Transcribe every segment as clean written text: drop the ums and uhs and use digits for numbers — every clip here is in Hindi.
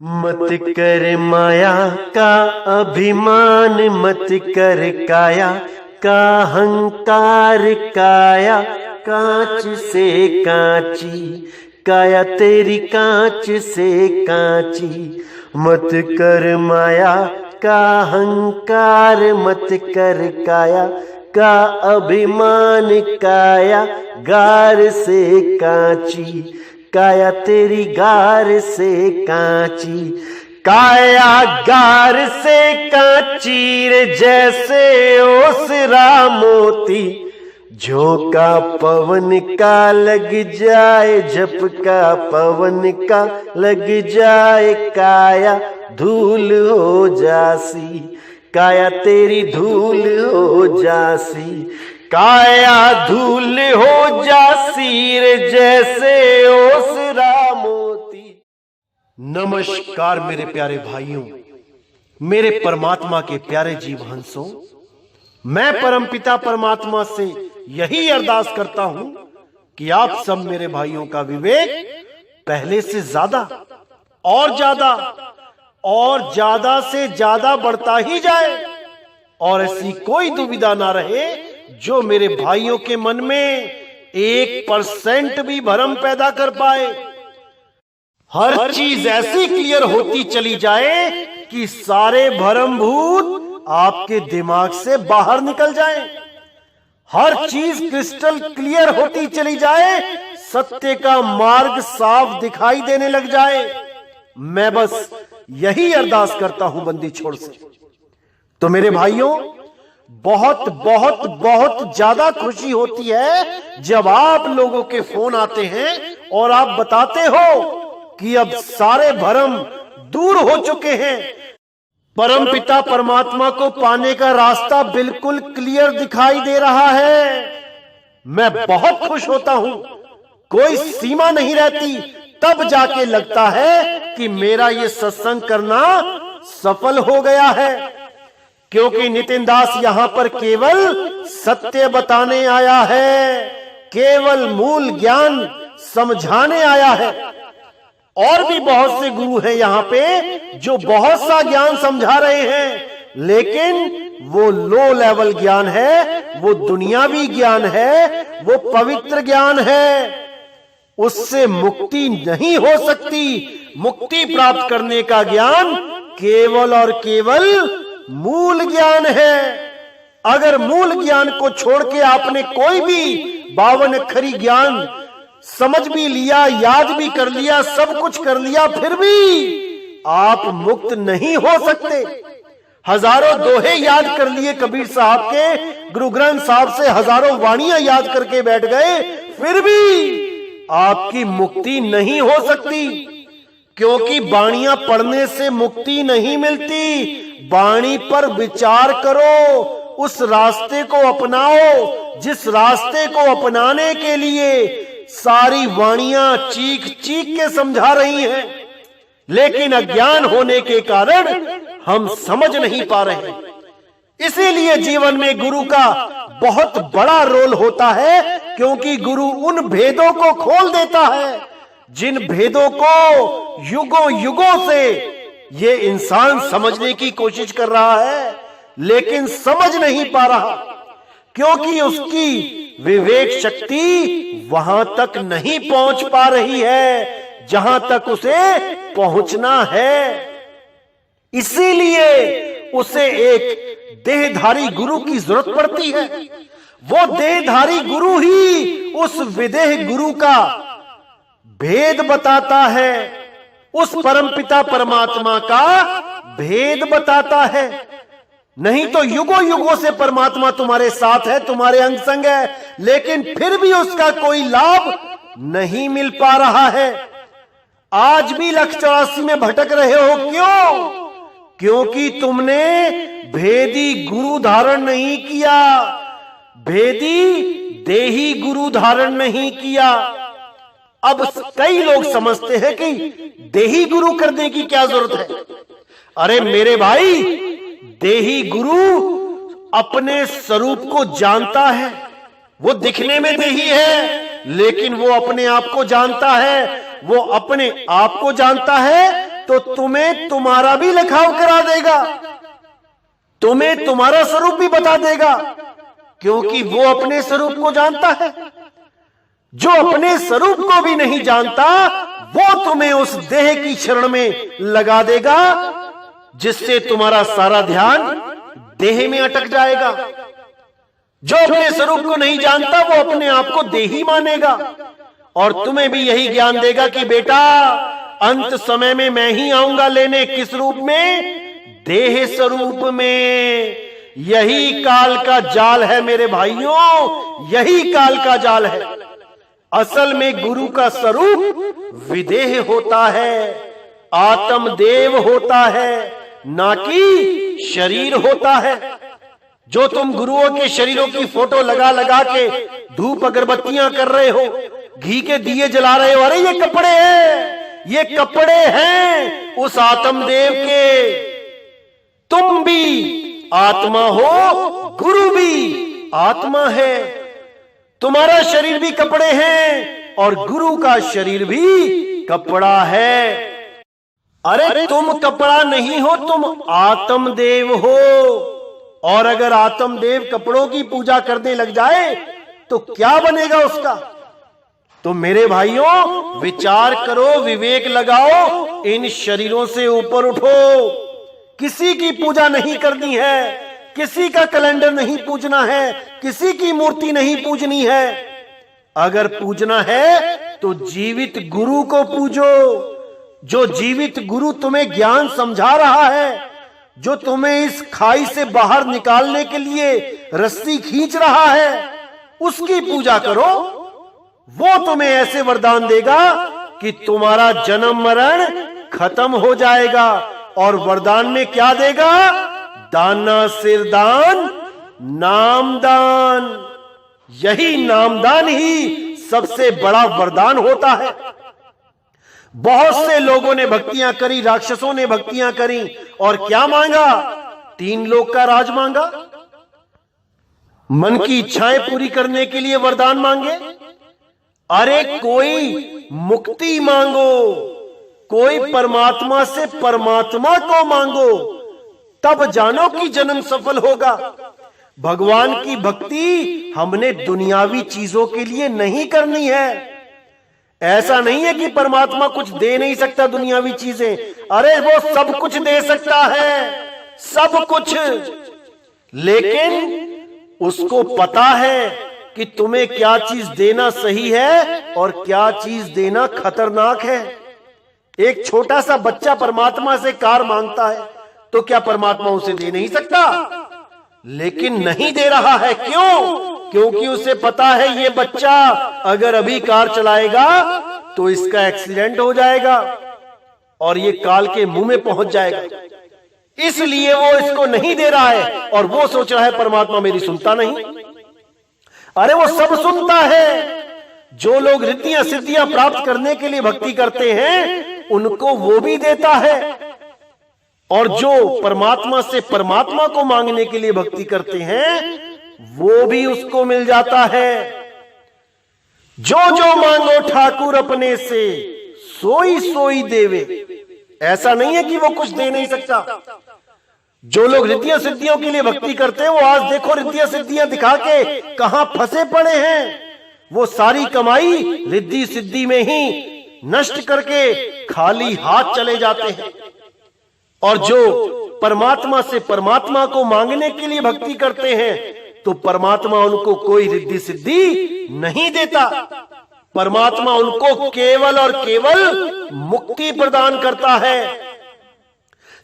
मत कर माया का अभिमान, मत कर काया का अहंकार। काया कांच से कांची, काया तेरी कांच से कांची। मत कर माया का अहंकार, मत कर काया का अभिमान। काया गार से कांची, काया तेरी गार से कांची। काया गार से कांची रे, जैसे ओसरा मोती। झोंका पवन का लग जाए, झपका पवन का लग जाए। काया धूल हो जासी, काया तेरी धूल हो जासी। काया धूल हो जासी रे, जैसे ओसरा मोती। नमस्कार मेरे प्यारे भाइयों, मेरे परमात्मा के प्यारे जीव हंसों। मैं परमपिता परमात्मा से यही अरदास करता हूं कि आप सब मेरे भाइयों का विवेक पहले से ज्यादा और ज्यादा और ज्यादा से ज्यादा बढ़ता ही जाए, और ऐसी कोई दुविधा ना रहे जो मेरे भाइयों के मन में 1% भी भ्रम पैदा कर पाए। हर चीज ऐसी क्लियर होती चली जाए कि सारे भ्रम भूत आपके दिमाग से बाहर निकल जाए। हर चीज क्रिस्टल क्लियर होती चली जाए, सत्य का मार्ग साफ दिखाई देने लग जाए। मैं बस यही अरदास करता हूं बंदी छोड़ से। तो मेरे भाइयों, बहुत बहुत बहुत ज्यादा खुशी होती है जब आप लोगों के फोन आते हैं और आप बताते हो कि अब सारे भ्रम दूर हो चुके हैं, परमपिता परमात्मा को पाने का रास्ता बिल्कुल क्लियर दिखाई दे रहा है। मैं बहुत खुश होता हूं, कोई सीमा नहीं रहती। तब जाके लगता है कि मेरा ये सत्संग करना सफल हो गया है, क्योंकि नितिन दास यहां पर केवल सत्य बताने आया है, केवल मूल ज्ञान समझाने आया है। और भी बहुत से गुरु हैं यहाँ पे जो बहुत सा ज्ञान समझा रहे हैं, लेकिन वो लो लेवल ज्ञान है, वो दुनियावी ज्ञान है, वो पवित्र ज्ञान है। उससे मुक्ति नहीं हो सकती। मुक्ति प्राप्त करने का ज्ञान केवल और केवल मूल ज्ञान है। अगर मूल ज्ञान को छोड़ के आपने कोई भी 52 अक्षरी ज्ञान समझ भी लिया, याद भी कर लिया, सब कुछ कर लिया, फिर भी आप मुक्त नहीं हो सकते। हजारों दोहे याद कर लिए कबीर साहब के, गुरु ग्रंथ साहब से हजारों वाणियां याद करके बैठ गए, फिर भी आपकी मुक्ति नहीं हो सकती। क्योंकि वाणियां पढ़ने से मुक्ति नहीं मिलती। वाणी पर विचार करो, उस रास्ते को अपनाओ जिस रास्ते को अपनाने के लिए सारी वाणियां चीख चीख के समझा रही हैं, लेकिन अज्ञान होने के कारण हम समझ नहीं पा रहे हैं। इसीलिए जीवन में गुरु का बहुत बड़ा रोल होता है, क्योंकि गुरु उन भेदों को खोल देता है जिन भेदों को युगों युगों से ये इंसान समझने की कोशिश कर रहा है, लेकिन समझ नहीं पा रहा, क्योंकि उसकी विवेक शक्ति वहां तक नहीं पहुंच पा रही है जहां तक उसे पहुंचना है। इसीलिए उसे एक देहधारी गुरु की जरूरत पड़ती है। वो देहधारी गुरु ही उस विदेह गुरु का भेद बताता है, उस परमपिता परमात्मा का भेद बताता है। नहीं तो युगों युगों से परमात्मा तुम्हारे साथ है, तुम्हारे अंग संग है, लेकिन फिर भी उसका कोई लाभ नहीं मिल पा रहा है। आज भी 184 में भटक रहे हो, क्यों? क्योंकि तुमने भेदी गुरु धारण नहीं किया, भेदी देही गुरु धारण नहीं किया। अब कई लोग समझते हैं कि देही गुरु करने की क्या जरूरत है। अरे मेरे भाई, देही गुरु अपने स्वरूप को जानता है। वो दिखने में देही है, लेकिन वो अपने आप को जानता है। वो अपने आप को जानता है तो तुम्हें तुम्हारा भी लिखाव करा देगा, तुम्हें तुम्हारा स्वरूप भी बता देगा, क्योंकि वो अपने स्वरूप को जानता है। जो अपने स्वरूप को भी नहीं जानता वो तुम्हें उस देह की शरण में लगा देगा, जिससे तुम्हारा सारा ध्यान देह में अटक जाएगा। जो अपने स्वरूप को नहीं जानता वो अपने आप को देही मानेगा और तुम्हें भी यही ज्ञान देगा कि बेटा अंत समय में मैं ही आऊंगा लेने। किस रूप में? देह स्वरूप में। यही काल का जाल है मेरे भाइयों, यही काल का जाल है। असल में गुरु का स्वरूप विदेह होता है, आत्मदेव होता है, ना कि शरीर होता है। जो तुम गुरुओं के शरीरों की फोटो लगा लगा के धूप अगरबत्तियां कर रहे हो, घी के दिए जला रहे हो, अरे ये कपड़े हैं, ये कपड़े हैं उस आत्मदेव के। तुम भी आत्मा हो, गुरु भी आत्मा है। तुम्हारा शरीर भी कपड़े हैं और गुरु का शरीर भी कपड़ा है। अरे तुम कपड़ा नहीं हो, तुम आत्मदेव हो। और अगर आत्मदेव कपड़ों की पूजा करने लग जाए तो क्या बनेगा उसका? तो मेरे भाइयों विचार करो, विवेक लगाओ, इन शरीरों से ऊपर उठो। किसी की पूजा नहीं करनी है, किसी का कैलेंडर नहीं पूजना है, किसी की मूर्ति नहीं पूजनी है। अगर पूजना है तो जीवित गुरु को पूजो। जो जीवित गुरु तुम्हें ज्ञान समझा रहा है, जो तुम्हें इस खाई से बाहर निकालने के लिए रस्सी खींच रहा है, उसकी पूजा करो। वो तुम्हें ऐसे वरदान देगा कि तुम्हारा जन्म मरण खत्म हो जाएगा। और वरदान में क्या देगा? दाना सिरदान, नामदान। यही नामदान ही सबसे बड़ा वरदान होता है। बहुत से लोगों ने भक्तियां करी, राक्षसों ने भक्तियां करी और क्या मांगा? 3 लोक का राज मांगा। मन की इच्छाएं पूरी करने के लिए वरदान मांगे। अरे कोई मुक्ति मांगो, कोई परमात्मा से परमात्मा को मांगो, तब जानो कि जन्म सफल होगा। भगवान की भक्ति हमने दुनियावी चीजों के लिए नहीं करनी है। ऐसा नहीं है कि परमात्मा कुछ दे नहीं सकता दुनियावी चीजें। अरे वो सब कुछ दे सकता है, सब कुछ। लेकिन उसको पता है कि तुम्हें क्या चीज देना सही है और क्या चीज देना खतरनाक है। एक छोटा सा बच्चा परमात्मा से कार मांगता है तो क्या परमात्मा उसे दे नहीं सकता? लेकिन नहीं दे रहा है। क्यों? क्योंकि उसे पता है ये बच्चा अगर अभी कार चलाएगा तो इसका एक्सीडेंट हो जाएगा और ये काल के मुंह में पहुंच जाएगा। इसलिए वो इसको नहीं दे रहा है और वो सोच रहा है परमात्मा मेरी सुनता नहीं। अरे वो सब सुनता है। जो लोग रिद्धियां सिद्धियां प्राप्त करने के लिए भक्ति करते हैं उनको वो भी देता है, और जो परमात्मा से परमात्मा को मांगने के लिए भक्ति करते हैं वो भी उसको मिल जाता है। जो जो मांगो ठाकुर अपने से, सोई सोई देवे। ऐसा नहीं है कि वो कुछ दे नहीं सकता। जो लोग रिद्धियां सिद्धियों के लिए भक्ति करते हैं वो आज देखो रिद्धियां सिद्धियां दिखा के कहां फंसे पड़े हैं। वो सारी कमाई रिद्धि सिद्धि में ही नष्ट करके खाली हाथ चले जाते हैं। और जो परमात्मा से परमात्मा को मांगने के लिए भक्ति करते हैं तो परमात्मा उनको कोई रिद्धि सिद्धि नहीं देता। परमात्मा उनको केवल और केवल मुक्ति प्रदान करता है।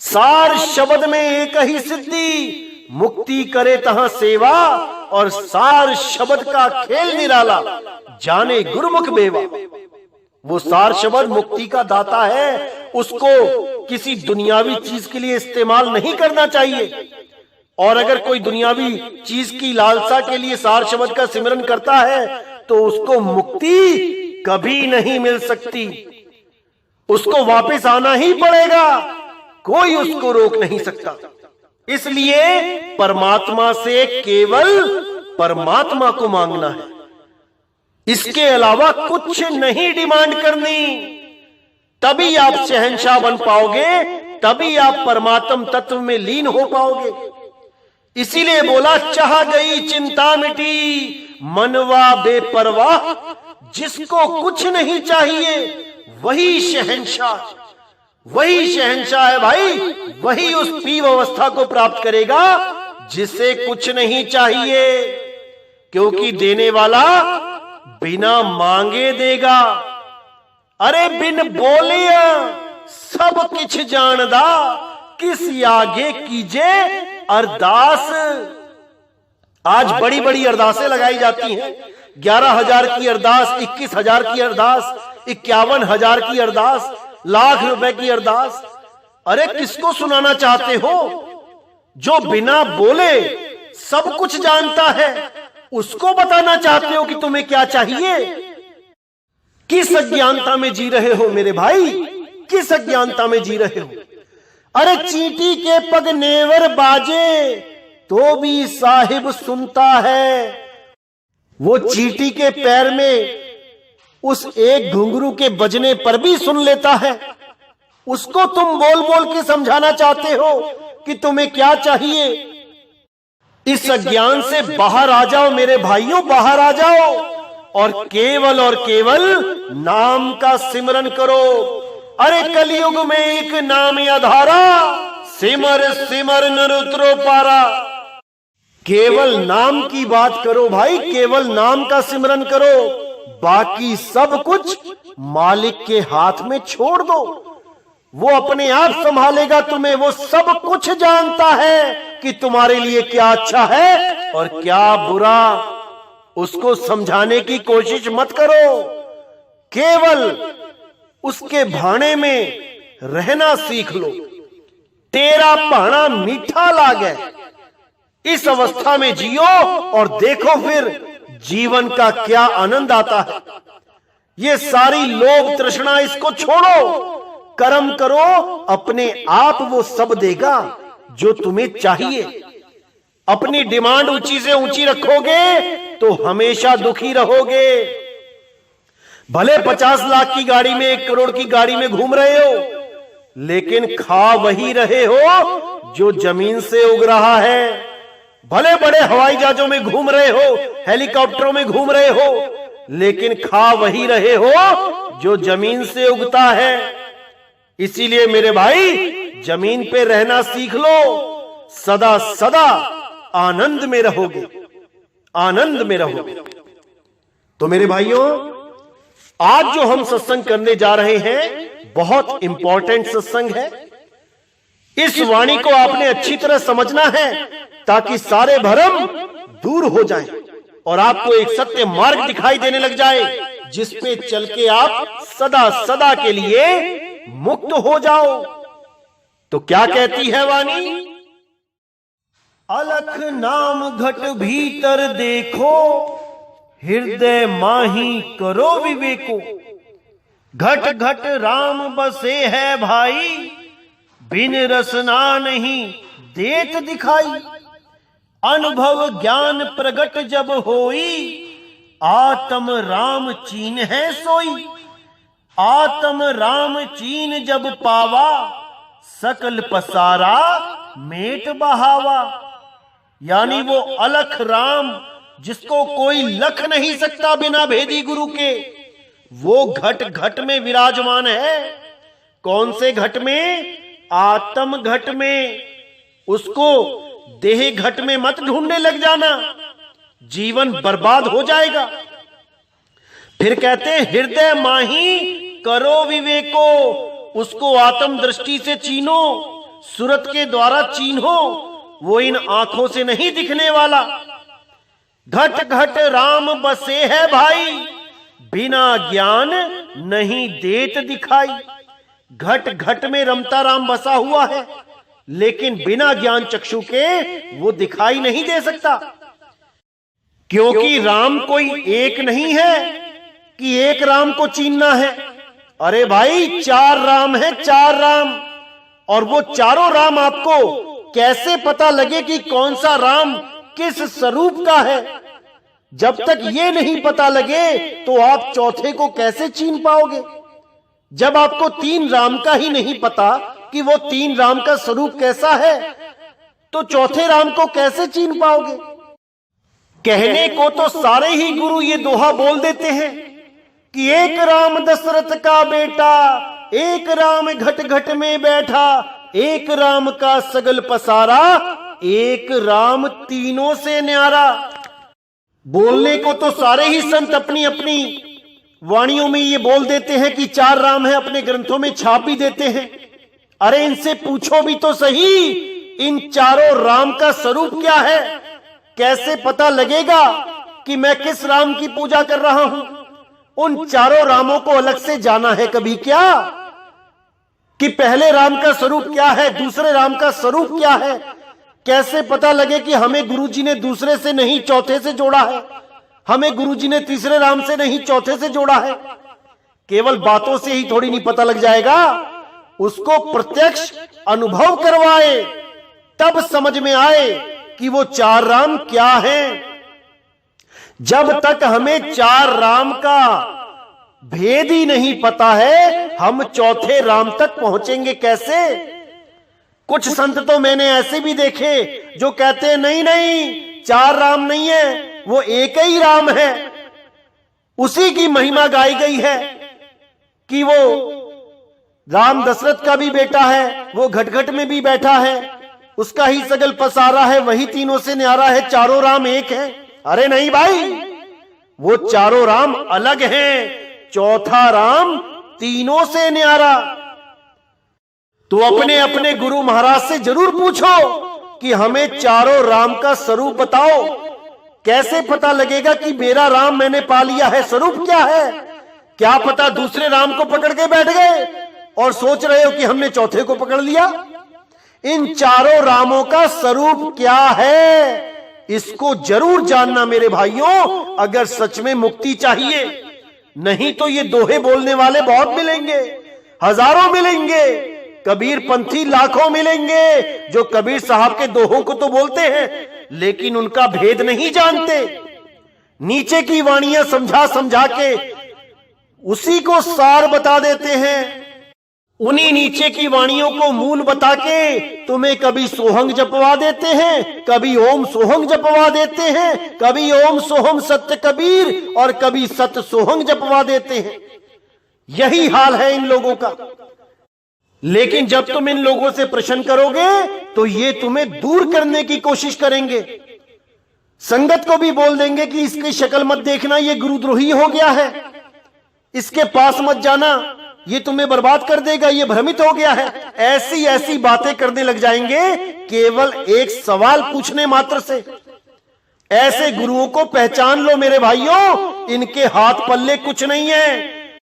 सार शब्द में एक ही सिद्धि, मुक्ति करे तहां सेवा, और सार शब्द का खेल निराला, जाने गुरुमुख बेवा। वो सार शब्द मुक्ति का दाता है, उसको किसी दुनियावी चीज के लिए इस्तेमाल नहीं करना चाहिए। और अगर कोई दुनियावी चीज की लालसा के लिए सार शब्द का सिमरन करता है तो उसको मुक्ति कभी नहीं मिल सकती। उसको वापस आना ही पड़ेगा, कोई उसको रोक नहीं सकता। इसलिए परमात्मा से केवल परमात्मा को मांगना है, इसके अलावा कुछ नहीं डिमांड करनी। तभी आप शहंशाह बन पाओगे, तभी आप परमात्म तत्व में लीन हो पाओगे। इसीलिए बोला, चाह गई चिंता मिटी मनवा बेपरवाह, जिसको कुछ नहीं चाहिए वही शहंशाह, वही शहंशाह है भाई। वही उस पीव अवस्था को प्राप्त करेगा जिसे कुछ नहीं चाहिए, क्योंकि देने वाला बिना मांगे देगा। अरे बिन बोलिया सब किछ जानदा, किस आगे कीजे अरदास। आज बड़ी बड़ी अरदासें लगाई जाती हैं, 11,000 की अरदास, 21,000 की अरदास, 51,000 की अरदास, लाख रुपए की अरदास। अरे किसको सुनाना चाहते हो? जो बिना बोले सब कुछ जानता है, उसको बताना चाहते हो कि तुम्हें क्या चाहिए? किस अज्ञानता में जी रहे हो मेरे भाई, किस अज्ञानता में जी रहे हो? अरे चींटी के पग नेवर बाजे तो भी साहिब सुनता है। वो चींटी के पैर में उस एक घुंघरू के बजने पर भी सुन लेता है। उसको तुम बोल बोल के समझाना चाहते हो कि तुम्हें क्या चाहिए। इस अज्ञान से बाहर आ जाओ मेरे भाइयों, बाहर आ जाओ और केवल नाम का सिमरन करो। अरे कलयुग में एक नाम आधारा, सिमर सिमर नर उतरो पारा। केवल नाम की बात करो भाई, केवल नाम का सिमरन करो, बाकी सब कुछ मालिक के हाथ में छोड़ दो। वो अपने आप संभालेगा तुम्हें। वो सब कुछ जानता है कि तुम्हारे लिए क्या अच्छा है और क्या बुरा। उसको समझाने की कोशिश मत करो, केवल उसके भाने में रहना सीख लो। तेरा भाना मीठा लागे, इस अवस्था में जियो और देखो फिर जीवन का क्या आनंद आता है। ये सारी लोभ तृष्णा इसको छोड़ो, कर्म करो, अपने आप वो सब देगा जो तुम्हें चाहिए। अपनी डिमांड ऊंची से ऊंची रखोगे तो हमेशा दुखी रहोगे। भले 50 लाख की गाड़ी में, 1 करोड़ की गाड़ी में घूम रहे हो, लेकिन खा वही रहे हो जो जमीन से उग रहा है। भले बड़े हवाई जहाजों में घूम रहे हो, हेलीकॉप्टरों में घूम रहे हो, लेकिन खा वही रहे हो जो जमीन से उगता है। इसीलिए मेरे भाई, जमीन पे रहना सीख लो, सदा सदा आनंद में रहोगे, आनंद में रहोगे। तो मेरे भाइयों, आज जो हम सत्संग करने जा रहे हैं बहुत इंपॉर्टेंट सत्संग है। इस वाणी को आपने अच्छी तरह समझना है ताकि सारे भ्रम दूर हो जाएं और आपको एक सत्य मार्ग दिखाई देने लग जाए, जिस पे चल के आप सदा सदा के लिए मुक्त हो जाओ। तो क्या कहती है वाणी? अलख नाम घट भीतर देखो, हृदय माही करो विवेको। घट घट राम बसे है भाई, बिन रसना नहीं देत दिखाई। अनुभव ज्ञान प्रगट जब होई, आत्म राम चीन है सोई। आत्म राम चीन जब पावा, सकल पसारा मेट बहावा। यानी वो अलख राम जिसको कोई लख नहीं सकता बिना भेदी गुरु के, वो घट घट में विराजमान है। कौन से घट में? आत्म घट में। उसको देह घट में मत ढूंढने लग जाना, जीवन बर्बाद हो जाएगा। फिर कहते हैं हृदय माही करो विवेको। उसको आत्म दृष्टि से चीनो, सूरत के द्वारा चीन्हो, वो इन आंखों से नहीं दिखने वाला। घट घट राम बसे है भाई, बिना ज्ञान नहीं देत दिखाई। घट घट में रमता राम बसा हुआ है, लेकिन बिना ज्ञान चक्षु के वो दिखाई नहीं दे सकता, क्योंकि राम कोई एक नहीं है कि एक राम को चीनना है। अरे भाई, 4 राम है, 4 राम। और वो चारों राम आपको कैसे पता लगे कि कौन सा राम किस स्वरूप का है? जब तक ये नहीं पता लगे तो आप चौथे को कैसे चीन पाओगे? जब आपको तीन राम का ही नहीं पता कि वो तीन राम का स्वरूप कैसा है, तो चौथे राम को कैसे चीन पाओगे? कहने को तो सारे ही गुरु ये दोहा बोल देते हैं कि एक राम दशरथ का बेटा, एक राम घट घट में बैठा, एक राम का सगल पसारा, एक राम तीनों से न्यारा। बोलने को तो सारे ही संत अपनी अपनी वाणियों में ये बोल देते हैं कि चार राम है, अपने ग्रंथों में छाप भी देते हैं। अरे इनसे पूछो भी तो सही, इन चारों राम का स्वरूप क्या है? कैसे पता लगेगा कि मैं किस राम की पूजा कर रहा हूं? उन चारों रामों को अलग से जाना है कभी क्या? कि पहले राम का स्वरूप क्या है, दूसरे राम का स्वरूप क्या है? कैसे पता लगे कि हमें गुरुजी ने दूसरे से नहीं चौथे से जोड़ा है, हमें गुरुजी ने तीसरे राम से नहीं चौथे से जोड़ा है? केवल बातों से ही थोड़ी नहीं पता लग जाएगा, उसको प्रत्यक्ष अनुभव करवाए तब समझ में आए कि वो चार राम क्या हैं। जब तक हमें चार राम का भेद ही नहीं पता है, हम चौथे राम तक पहुंचेंगे कैसे? कुछ संत तो मैंने ऐसे भी देखे जो कहते हैं नहीं नहीं, चार राम नहीं है, वो एक ही राम है। उसी की महिमा गाई गई है कि वो राम दशरथ का भी बेटा है, वो घट घट में भी बैठा है, उसका ही सगल पसारा है, वही तीनों से न्यारा है, चारों राम एक है। अरे नहीं भाई, वो चारों राम अलग हैं, चौथा राम तीनों से न्यारा। तो अपने अपने गुरु महाराज से जरूर पूछो कि हमें चारों राम का स्वरूप बताओ। कैसे पता लगेगा कि मेरा राम मैंने पा लिया है? स्वरूप क्या है? क्या पता दूसरे राम को पकड़ के बैठ गए और सोच रहे हो कि हमने चौथे को पकड़ लिया। इन चारों रामों का स्वरूप क्या है, इसको जरूर जानना मेरे भाइयों, अगर सच में मुक्ति चाहिए। नहीं तो ये दोहे बोलने वाले बहुत मिलेंगे, हजारों मिलेंगे, कबीर पंथी लाखों मिलेंगे, जो कबीर साहब के दोहों को तो बोलते हैं लेकिन उनका भेद नहीं जानते। नीचे की वाणियां समझा समझा के उसी को सार बता देते हैं। उन्हीं नीचे की वाणियों को मूल बता के तुम्हें कभी सोहंग जपवा देते हैं, कभी ओम सोहंग जपवा देते हैं, कभी ओम सोहम सत्य कबीर और कभी सत्य सोहंग जपवा देते हैं। यही हाल है इन लोगों का। लेकिन जब तुम इन लोगों से प्रश्न करोगे तो ये तुम्हें दूर करने की कोशिश करेंगे। संगत को भी बोल देंगे कि इसकी शक्ल मत देखना, ये गुरुद्रोही हो गया है, इसके पास मत जाना, ये तुम्हें बर्बाद कर देगा, ये भ्रमित हो गया है। ऐसी ऐसी बातें करने लग जाएंगे केवल एक सवाल पूछने मात्र से। ऐसे गुरुओं को पहचान लो मेरे भाइयों, इनके हाथ पल्ले कुछ नहीं है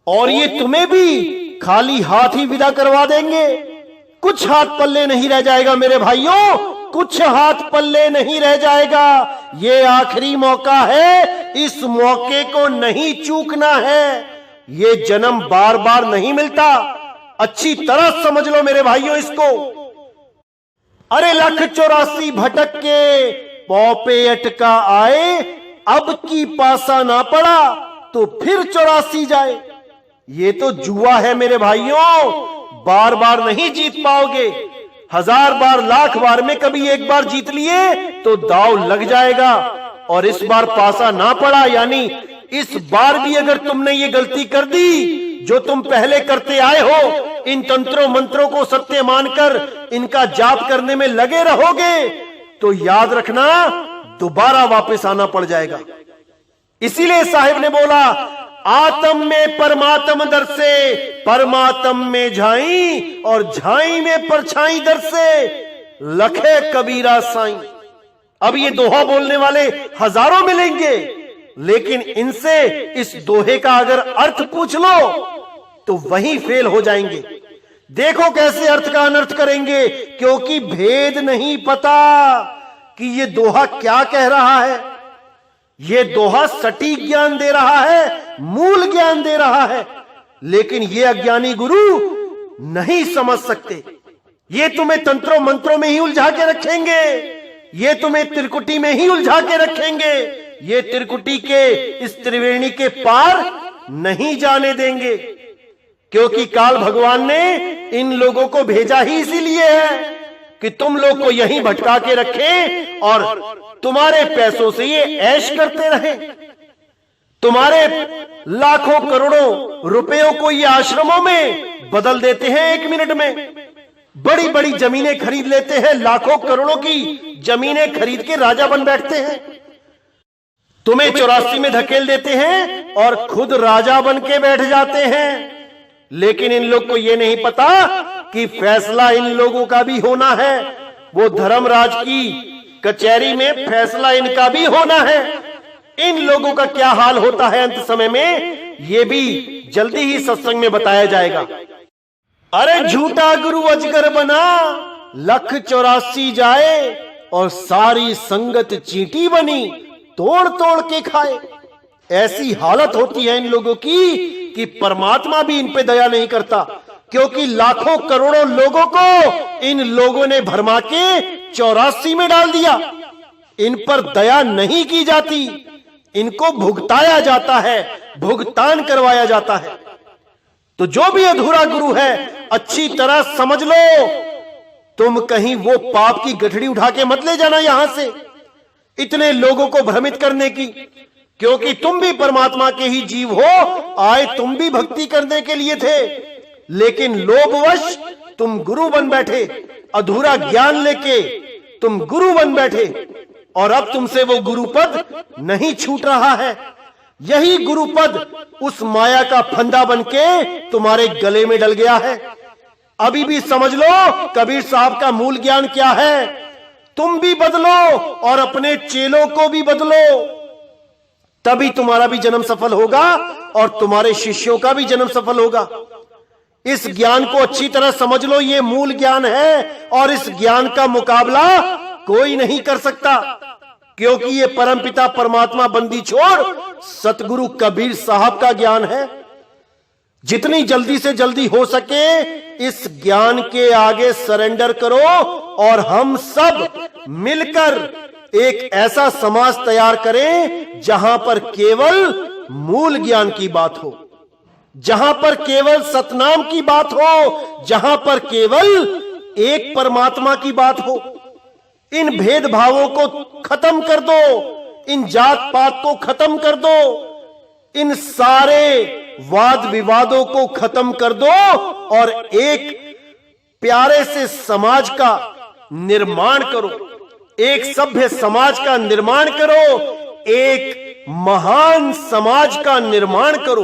और ये तुम्हें भी खाली हाथ ही विदा करवा देंगे। कुछ हाथ पल्ले नहीं रह जाएगा मेरे भाइयों, कुछ हाथ पल्ले नहीं रह जाएगा। ये आखिरी मौका है, इस मौके को नहीं चूकना है। ये जन्म बार बार नहीं मिलता, अच्छी तरह समझ लो मेरे भाइयों इसको। अरे 1,84 भटक के पौ पे अटका आए, अब की पासा ना पड़ा तो फिर 84 जाए। ये तो जुआ है मेरे भाइयों, बार बार नहीं जीत पाओगे। 1000 बार लाख बार में कभी एक बार जीत लिए तो दांव लग जाएगा। और इस बार पासा ना पड़ा, यानी इस बार भी अगर तुमने ये गलती कर दी जो तुम पहले करते आए हो, इन तंत्रों मंत्रों को सत्य मानकर इनका जाप करने में लगे रहोगे, तो याद रखना दोबारा वापस आना पड़ जाएगा। इसीलिए साहिब ने बोला, आत्म में परमात्म दर से, परमात्म में झाई और झाई में परछाई दर से, लखे कबीरा साईं। अब ये दोहा बोलने वाले हजारों मिलेंगे, लेकिन इनसे इस दोहे का अगर अर्थ पूछ लो तो वहीं फेल हो जाएंगे। देखो कैसे अर्थ का अनर्थ करेंगे, क्योंकि भेद नहीं पता कि ये दोहा क्या कह रहा है। ये दोहा सटीक ज्ञान दे रहा है, मूल ज्ञान दे रहा है, लेकिन ये अज्ञानी गुरु नहीं समझ सकते। ये तुम्हें तंत्रों मंत्रों में ही उलझा के रखेंगे, ये तुम्हें त्रिकुटी में ही उलझा के रखेंगे, ये त्रिकुटी के इस त्रिवेणी के पार नहीं जाने देंगे। क्योंकि काल भगवान ने इन लोगों को भेजा ही इसीलिए है कि तुम लोग को यहीं भटका के रखें और तुम्हारे पैसों से ये ऐश करते रहे। तुम्हारे लाखों करोड़ों रुपयों को ये आश्रमों में बदल देते हैं 1 मिनट में। बड़ी बड़ी जमीनें खरीद लेते हैं, लाखों करोड़ों की जमीनें खरीद के राजा बन बैठते हैं। तुम्हें 84 में धकेल देते हैं और खुद राजा बन के बैठ जाते हैं। लेकिन इन लोग को यह नहीं पता कि फैसला इन लोगों का भी होना है। वो धर्मराज की कचहरी में फैसला इनका भी होना है। इन लोगों का क्या हाल होता है अंत समय में, यह भी जल्दी ही सत्संग में बताया जाएगा। अरे झूठा गुरु अजगर बना, 1,84 जाए और सारी संगत चींटी बनी, तोड़ तोड़ के खाए। ऐसी हालत होती है इन लोगों की कि परमात्मा भी इन पे दया नहीं करता, क्योंकि लाखों करोड़ों लोगों को इन लोगों ने भरमा के 84 में डाल दिया। इन पर दया नहीं की जाती, इनको भुगताया जाता है, भुगतान करवाया जाता है। तो जो भी अधूरा गुरु है, अच्छी तरह समझ लो, तुम कहीं वो पाप की गठड़ी उठा के मत ले जाना यहां से, इतने लोगों को भ्रमित करने की। क्योंकि तुम भी परमात्मा के ही जीव हो, आए तुम भी भक्ति करने के लिए थे, लेकिन लोभवश तुम गुरु बन बैठे, अधूरा ज्ञान लेके तुम गुरु बन बैठे, और अब तुमसे वो गुरु पद नहीं छूट रहा है। यही गुरु पद उस माया का फंदा बनके तुम्हारे गले में डल गया है। अभी भी समझ लो कबीर साहब का मूल ज्ञान क्या है। तुम भी बदलो और अपने चेलों को भी बदलो, तभी तुम्हारा भी जन्म सफल होगा और तुम्हारे शिष्यों का भी जन्म सफल होगा। इस ज्ञान को अच्छी तरह समझ लो, ये मूल ज्ञान है और इस ज्ञान का मुकाबला कोई नहीं कर सकता, क्योंकि ये परमपिता परमात्मा बंदी छोड़ सतगुरु कबीर साहब का ज्ञान है। जितनी जल्दी से जल्दी हो सके इस ज्ञान के आगे सरेंडर करो और हम सब मिलकर एक ऐसा समाज तैयार करें जहां पर केवल मूल ज्ञान की बात हो, जहां पर केवल सतनाम की बात हो, जहां पर केवल एक परमात्मा की बात हो। इन भेदभावों को खत्म कर दो, इन जात पात को खत्म कर दो, इन सारे वाद विवादों को खत्म कर दो और एक प्यारे से समाज का निर्माण करो, एक सभ्य समाज का निर्माण करो, एक महान समाज का निर्माण करो।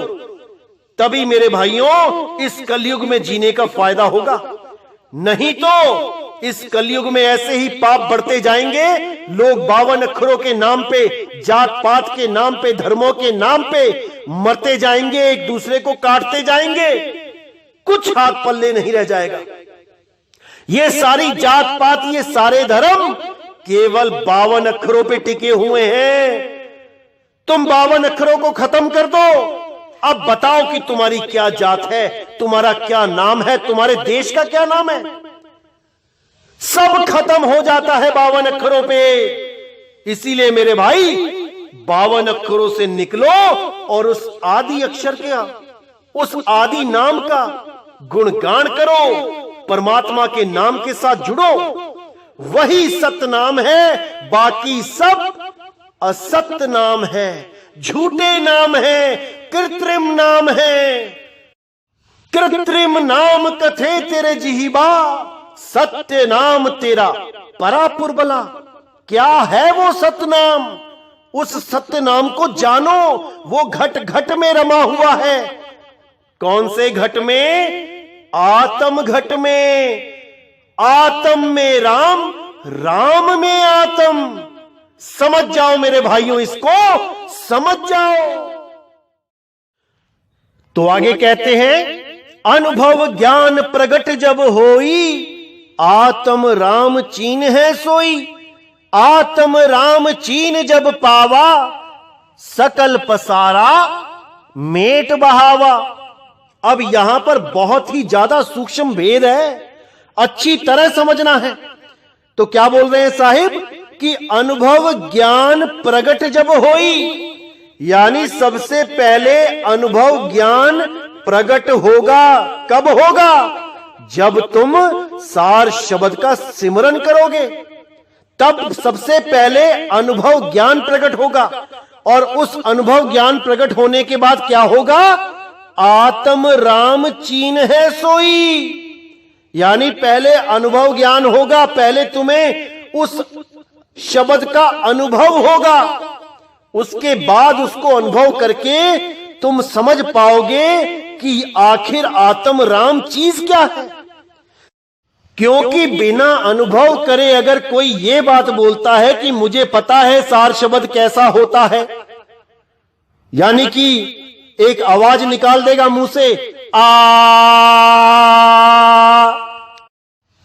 तभी मेरे भाइयों इस कलयुग में जीने का फायदा होगा। नहीं तो इस कलयुग में ऐसे ही पाप बढ़ते जाएंगे। लोग 52 अक्षरों के नाम पे, जात पात के नाम पे, धर्मों के नाम पे मरते जाएंगे, एक दूसरे को काटते जाएंगे, कुछ हाथ पल्ले नहीं रह जाएगा। ये सारी जात पात, ये सारे धर्म केवल 52 अक्षरों पे टिके हुए हैं। तुम 52 अक्षरों को खत्म कर दो। अब बताओ कि तुम्हारी क्या जात है, तुम्हारा क्या नाम है, तुम्हारे देश का क्या नाम है। सब खत्म हो जाता है 52 अक्षरों पे। इसीलिए मेरे भाई 52 अक्षरों से निकलो और उस आदि अक्षर का, उस आदि नाम का गुणगान करो, परमात्मा के नाम के साथ जुड़ो। वही सत्य नाम है, बाकी सब असत्य नाम है, झूठे नाम है, कृत्रिम नाम है। कृत्रिम नाम कथे तेरे जिहिबा, सत्य नाम तेरा परापुर बला। क्या है वो सत्य नाम? उस सत्य नाम को जानो, वो घट घट में रमा हुआ है। कौन से घट में? आत्म घट में। आत्म में राम, राम में आत्म। समझ जाओ मेरे भाइयों, इसको समझ जाओ। तो आगे कहते हैं, अनुभव ज्ञान प्रगट जब होई, आत्म राम चीन है सोई। आत्म राम चीन जब पावा, सकल पसारा मेट बहावा। अब यहां पर बहुत ही ज्यादा सूक्ष्म भेद है, अच्छी तरह समझना है। तो क्या बोल रहे हैं साहिब कि अनुभव ज्ञान प्रगट जब होई, यानी सबसे पहले अनुभव ज्ञान प्रकट होगा। कब होगा? जब तुम सार शब्द का सिमरन करोगे, तब सबसे पहले अनुभव ज्ञान प्रकट होगा। और उस अनुभव ज्ञान प्रकट होने के बाद क्या होगा? आत्म राम चीन है सोई। यानी पहले अनुभव ज्ञान होगा, पहले तुम्हें उस शब्द का अनुभव होगा, उसके बाद उसको अनुभव करके तुम समझ पाओगे कि आखिर आत्म राम चीज क्या है। क्योंकि बिना अनुभव करे अगर कोई ये बात बोलता है कि मुझे पता है सार शब्द कैसा होता है, यानी कि एक आवाज निकाल देगा मुंह से आ,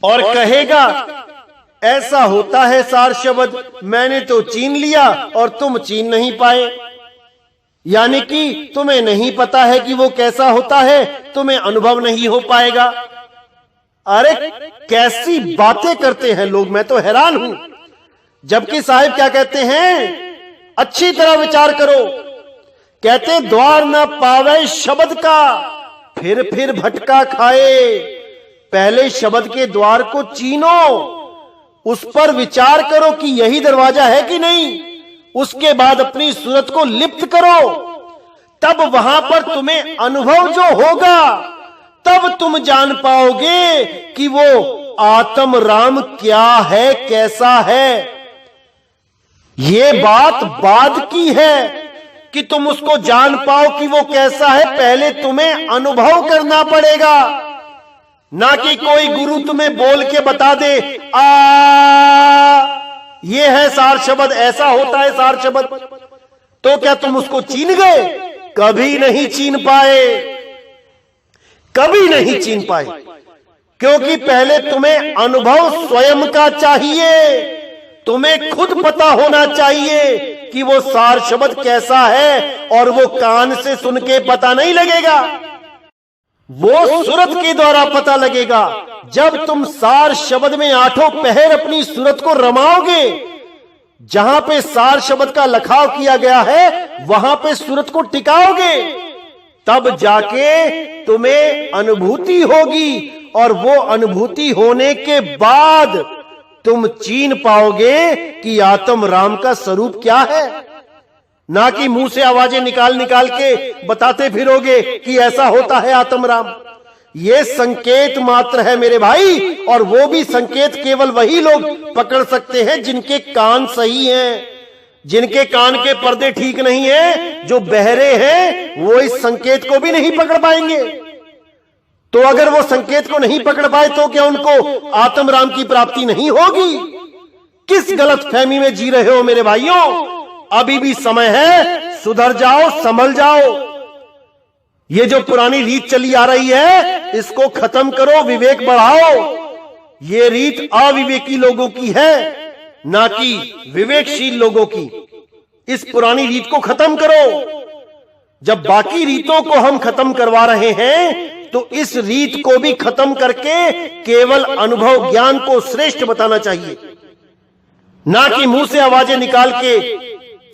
और कहेगा ऐसा होता है सार शब्द, मैंने तो चीन लिया और तुम चीन नहीं पाए। यानी कि तुम्हें नहीं पता है कि वो कैसा होता है, तुम्हें अनुभव नहीं हो पाएगा। अरे कैसी बातें करते हैं लोग, मैं तो हैरान हूं। जबकि साहिब क्या कहते हैं? अच्छी तरह विचार करो। कहते द्वार न पावे शब्द का, फिर भटका खाए। पहले शब्द के द्वार को चीनो, उस पर विचार करो कि यही दरवाजा है कि नहीं। उसके बाद अपनी सूरत को लिप्त करो, तब वहां पर तुम्हें अनुभव जो होगा, तब तुम जान पाओगे कि वो आत्म राम क्या है, कैसा है। ये बात बाद की है कि तुम उसको जान पाओ कि वो कैसा है, पहले तुम्हें अनुभव करना पड़ेगा। ना कि कोई गुरु तुम्हें बोल के बता दे ये है सार शब्द, ऐसा होता है सार शब्द, तो क्या तुम उसको चीन गए? कभी नहीं चीन पाए, कभी नहीं चीन पाए। क्योंकि पहले तुम्हें अनुभव स्वयं का चाहिए, तुम्हें खुद पता होना चाहिए कि वो सार शब्द कैसा है। और वो कान से सुन के पता नहीं लगेगा, वो सूरत के द्वारा पता लगेगा। जब तुम सार शब्द में आठों पहर अपनी सूरत को रमाओगे, जहां पे सार शब्द का लखाव किया गया है वहां पे सूरत को टिकाओगे, तब जाके तुम्हें अनुभूति होगी। और वो अनुभूति होने के बाद तुम चीन पाओगे कि आत्म राम का स्वरूप क्या है। ना कि मुंह से आवाजें निकाल निकाल के बताते फिरोगे कि ऐसा होता है आत्म राम। ये संकेत मात्र है मेरे भाई, और वो भी संकेत केवल वही लोग पकड़ सकते हैं जिनके कान सही हैं, जिनके कान के पर्दे ठीक नहीं हैं। जो बहरे हैं वो इस संकेत को भी नहीं पकड़ पाएंगे। तो अगर वो संकेत को नहीं पकड़ पाए तो क्या उनको आत्म राम की प्राप्ति नहीं होगी? किस गलत फहमी में जी रहे हो मेरे भाइयों? अभी भी समय है, सुधर जाओ, संभल जाओ। ये जो पुरानी रीत चली आ रही है इसको खत्म करो, विवेक बढ़ाओ। ये रीत अविवेकी लोगों की है, ना कि विवेकशील लोगों की। इस पुरानी रीत को खत्म करो। जब बाकी रीतों को हम खत्म करवा रहे हैं तो इस रीत को भी खत्म करके केवल अनुभव ज्ञान को श्रेष्ठ बताना चाहिए, ना कि मुंह से आवाजें निकाल के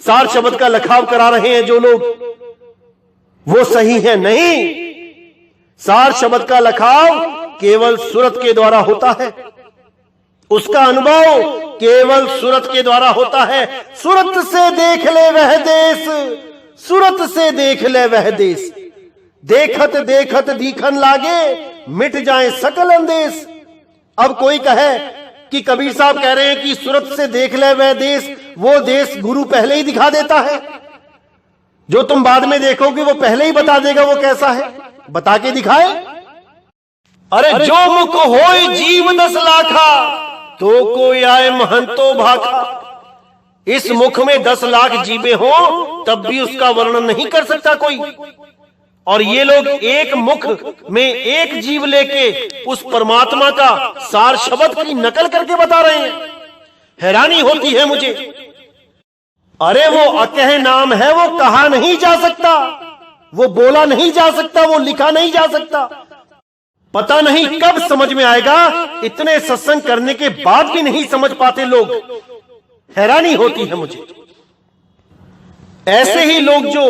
सार शब्द का लखाव करा रहे हैं जो लोग, वो सही है नहीं। सार शब्द का लखाव केवल सूरत के द्वारा होता है, उसका अनुभव केवल सूरत के द्वारा होता है। सूरत से देख ले वह देश, सूरत से देख ले वह देश, देखत देखत दीखन लागे, मिट जाए सकल अंदेश। अब कोई कहे कि कबीर साहब कह रहे हैं कि सूरत से देख ले वह देश, वो देश गुरु पहले ही दिखा देता है। जो तुम बाद में देखोगे वो पहले ही बता देगा वो कैसा है, बता के दिखाए। अरे जो मुख होए जीव 10 लाखा, तो कोई आए महंतो भाखा। इस मुख में 10 लाख जीवे हो तब भी उसका वर्णन नहीं कर सकता कोई। और ये लोग एक मुख में एक जीव लेके उस परमात्मा का सार शब्द की नकल करके बता रहे हैं। हैरानी होती है मुझे। अरे वो अकह नाम है, वो कहा नहीं जा सकता, वो बोला नहीं जा सकता, वो लिखा नहीं जा सकता। पता नहीं कब समझ में आएगा, इतने सत्संग करने के बाद भी नहीं समझ पाते लोग। हैरानी होती है मुझे। ऐसे ही लोग जो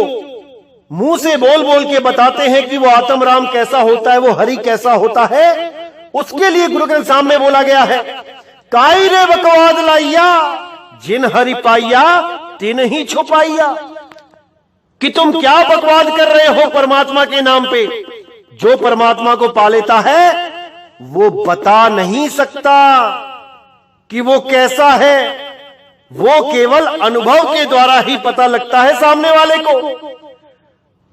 मुंह से बोल बोल के बताते हैं कि वो आत्म राम कैसा होता है, वो हरि कैसा होता है। उसके लिए गुरु ग्रंथ साहब में बोला गया है, काई रे बकवाद लाइया, जिन हरि पाइया तिन ही छुपाइया। कि तुम क्या बकवाद कर रहे हो परमात्मा के नाम पे। जो परमात्मा को पा लेता है वो बता नहीं सकता कि वो कैसा है, वो केवल अनुभव के द्वारा ही पता लगता है सामने वाले को।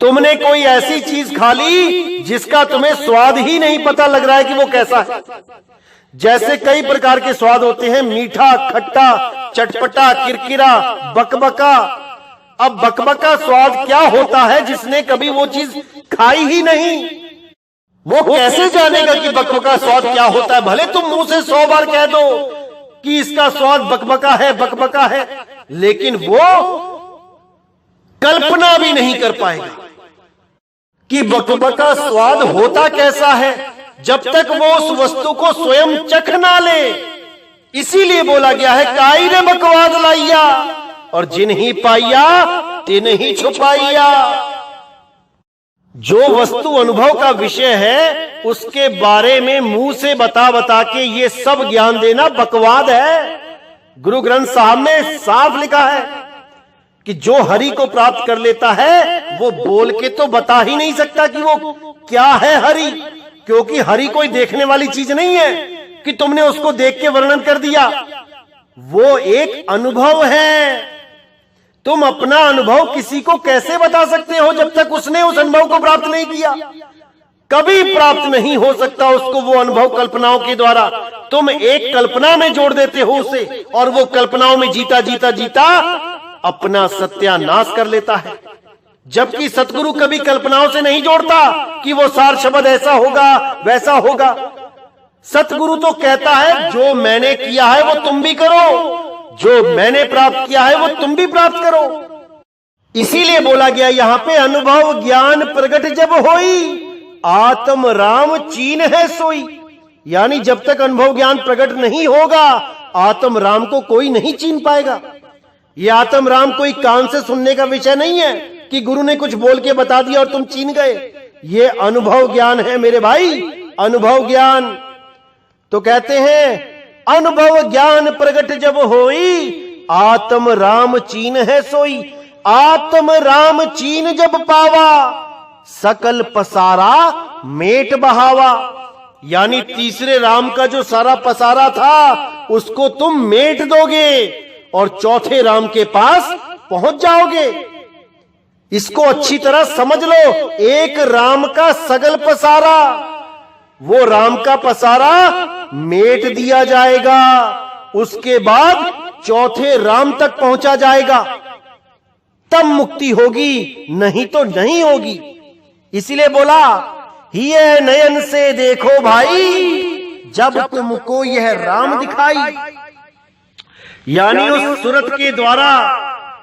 तुमने कोई ऐसी चीज खा ली जिसका तुम्हें स्वाद ही नहीं पता लग रहा है कि वो कैसा है। जैसे कई प्रकार के स्वाद होते हैं, मीठा, खट्टा, चटपटा, किरकिरा, बकबका। अब बकबका स्वाद क्या होता है जिसने कभी वो चीज खाई ही नहीं, वो कैसे जानेगा कि बकबका स्वाद क्या होता है। भले तुम मुंह से 100 बार कह दो कि इसका स्वाद बकबका है, बकबका है, लेकिन वो कल्पना भी नहीं कर पाएगा कि बकबका स्वाद होता कैसा है जब तक वो उस वस्तु को स्वयं चख ना ले। इसीलिए बोला गया है, काई रे बकवाद लाइया, और जिन ही पाइया तिन ही छुपाइया। जो वस्तु अनुभव का विषय है उसके बारे में मुंह से बता बता के ये सब ज्ञान देना बकवाद है। गुरु ग्रंथ साहब में साफ लिखा है कि जो हरि को प्राप्त कर लेता है वो बोल के तो बता ही नहीं सकता कि वो क्या है हरि, क्योंकि हरि कोई देखने वाली चीज नहीं है कि तुमने उसको देख के वर्णन कर दिया। वो एक अनुभव है। तुम अपना अनुभव किसी को कैसे बता सकते हो जब तक उसने उस अनुभव को प्राप्त नहीं किया। कभी प्राप्त नहीं हो सकता उसको वो अनुभव कल्पनाओं के द्वारा। तुम एक कल्पना में जोड़ देते हो उसे, और वो कल्पनाओं में जीता जीता जीता अपना सत्यानाश कर लेता है। जबकि सतगुरु कभी कल्पनाओं से नहीं जोड़ता कि वो सार शब्द ऐसा होगा वैसा होगा। सतगुरु तो कहता है जो मैंने किया है वो तुम भी करो, जो मैंने प्राप्त किया है वो तुम भी प्राप्त करो। इसीलिए बोला गया यहां पे, अनुभव ज्ञान प्रगट जब होई, आत्म राम चीन है सोई। यानी जब तक अनुभव ज्ञान प्रकट नहीं होगा आत्म राम को कोई नहीं चीन पाएगा। ये आत्म राम कोई कान से सुनने का विषय नहीं है कि गुरु ने कुछ बोल के बता दिया और तुम चीन गए। ये अनुभव ज्ञान है मेरे भाई, अनुभव ज्ञान। तो कहते हैं, अनुभव ज्ञान प्रगट जब होई, आत्म राम चीन है सोई। आत्म राम चीन जब पावा, सकल पसारा मेट बहावा। यानी तीसरे राम का जो सारा पसारा था उसको तुम मेट दोगे और चौथे राम के पास पहुंच जाओगे। इसको अच्छी तरह समझ लो। एक राम का सगल पसारा, वो राम का पसारा मेट दिया जाएगा, उसके बाद चौथे राम तक पहुंचा जाएगा, तब मुक्ति होगी, नहीं तो नहीं होगी। इसीलिए बोला, हिये नयन से देखो भाई, जब तुमको यह राम दिखाई। यानी उस सूरत के द्वारा,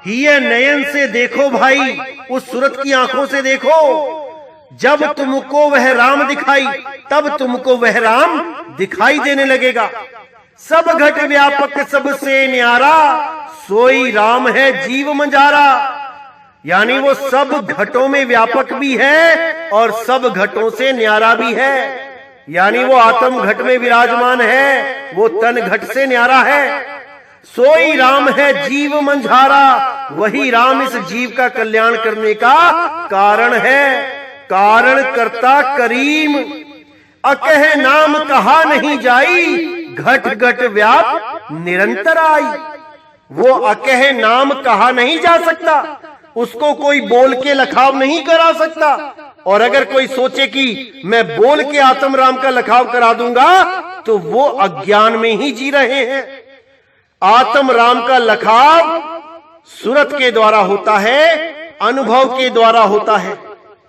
हिये नयन से देखो भाई, उस सूरत की आंखों से देखो। जब तुमको वह राम दिखाई तब तुमको वह राम दिखाई देने लगेगा। सब घट व्यापक सबसे न्यारा, सोई राम है जीव मंजारा। यानी वो सब घटों में व्यापक भी है और सब घटों से न्यारा भी है। यानी वो आत्म घट में विराजमान है, वो तन घट से न्यारा है। सोई राम है जीव मंझारा, वही राम इस जीव का कल्याण करने का कारण है। कारण करता करीम, अकह नाम कहा नहीं जाई, घट घट व्याप निरंतर आई। वो अकह नाम कहा नहीं जा सकता, उसको कोई बोल के लखाव नहीं करा सकता। और अगर कोई सोचे कि मैं बोल के आत्म राम का लखाव करा दूंगा तो वो अज्ञान में ही जी रहे हैं। आत्म राम का लखाव सूरत के द्वारा होता है, अनुभव के द्वारा होता है।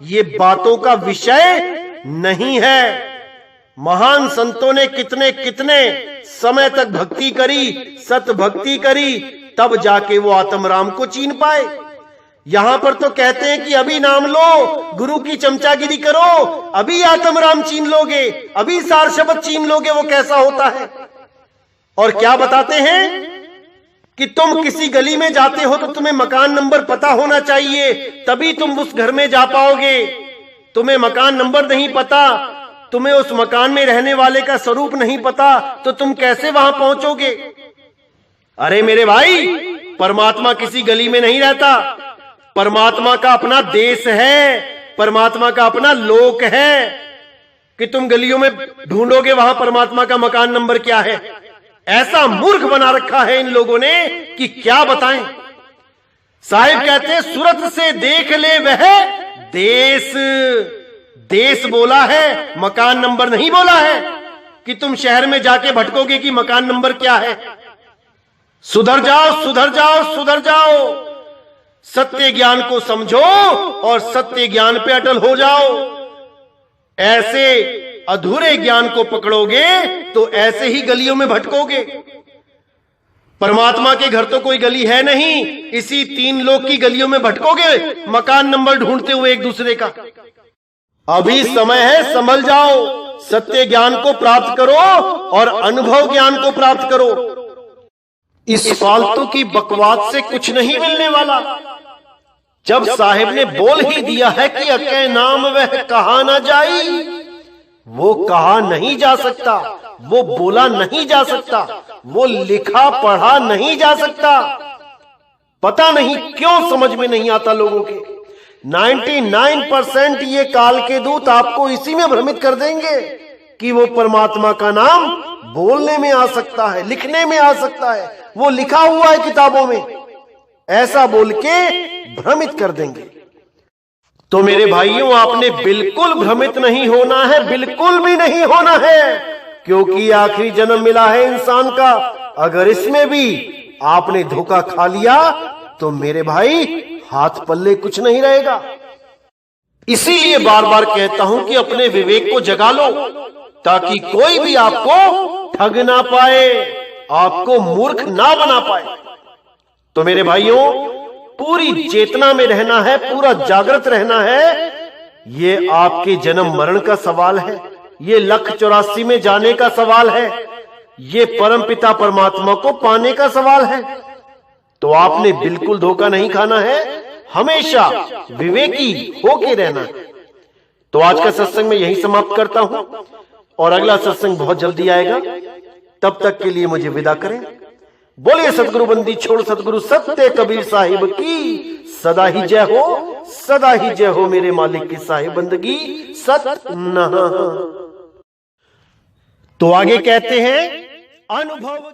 ये बातों का विषय नहीं है। महान संतों ने कितने कितने समय तक भक्ति करी, सत भक्ति करी, तब जाके वो आत्म राम को चीन पाए। यहां पर तो कहते हैं कि अभी नाम लो, गुरु की चमचागिरी करो, अभी आत्म राम चीन लोगे, अभी सार शब्द चीन लोगे वो कैसा होता है। और क्या बताते हैं कि तुम किसी गली में जाते हो तो तुम्हें मकान नंबर पता होना चाहिए, तभी तुम उस घर में जा पाओगे। तुम्हें मकान नंबर नहीं पता, तुम्हें उस मकान में रहने वाले का स्वरूप नहीं पता, तो तुम कैसे वहां पहुंचोगे? अरे मेरे भाई, परमात्मा किसी गली में नहीं रहता। परमात्मा का अपना देश है, परमात्मा का अपना लोक है कि तुम गलियों में ढूंढोगे वहां परमात्मा का मकान नंबर क्या है। ऐसा मूर्ख बना रखा है इन लोगों ने कि क्या बताएं। साहिब कहते हैं, सूरत से देख ले वह देश। देश बोला है, मकान नंबर नहीं बोला है कि तुम शहर में जाके भटकोगे कि मकान नंबर क्या है। सुधर जाओ, सुधर जाओ, सुधर जाओ। सत्य ज्ञान को समझो और सत्य ज्ञान पे अटल हो जाओ। ऐसे अधूरे ज्ञान को पकड़ोगे तो ऐसे ही गलियों में भटकोगे। परमात्मा के घर तो कोई गली है नहीं, इसी तीन लोक की गलियों में भटकोगे मकान नंबर ढूंढते हुए एक दूसरे का। अभी समय है, संभल जाओ। सत्य ज्ञान को प्राप्त करो और अनुभव ज्ञान को प्राप्त करो। इस फालतू की बकवास से कुछ नहीं मिलने वाला। जब साहिब ने बोल ही दिया है कि अके नाम वह कहा ना जाई, वो कहा नहीं जा सकता, वो बोला नहीं जा सकता, वो लिखा पढ़ा नहीं जा सकता। पता नहीं क्यों समझ में नहीं आता लोगों के। 99% ये काल के दूत आपको इसी में भ्रमित कर देंगे कि वो परमात्मा का नाम बोलने में आ सकता है, लिखने में आ सकता है, वो लिखा हुआ है किताबों में, ऐसा बोल के भ्रमित कर देंगे। तो मेरे भाइयों, आपने बिल्कुल भ्रमित नहीं होना है, बिल्कुल भी नहीं होना है, क्योंकि आखिरी जन्म मिला है इंसान का। अगर इसमें भी आपने धोखा खा लिया तो मेरे भाई हाथ पल्ले कुछ नहीं रहेगा। इसीलिए बार बार कहता हूं कि अपने विवेक को जगा लो, ताकि कोई भी आपको ठग ना पाए, आपको मूर्ख ना बना पाए। तो मेरे भाइयों, पूरी चेतना में रहना है, पूरा जागृत रहना है। ये आपके जन्म मरण का सवाल है, ये 184 में जाने का सवाल है, ये परमपिता परमात्मा को पाने का सवाल है। तो आपने बिल्कुल धोखा नहीं खाना है, हमेशा विवेकी होके रहना है। तो आज का सत्संग मैं यही समाप्त करता हूं और अगला सत्संग बहुत जल्दी आएगा। तब तक के लिए मुझे विदा करें। बोलिए सतगुरु बंदी छोड़ सतगुरु सत्य कबीर साहिब की सदा ही जय हो, सदा ही जय हो मेरे मालिक की साहिब बंदगी सत न। तो आगे कहते हैं, अनुभव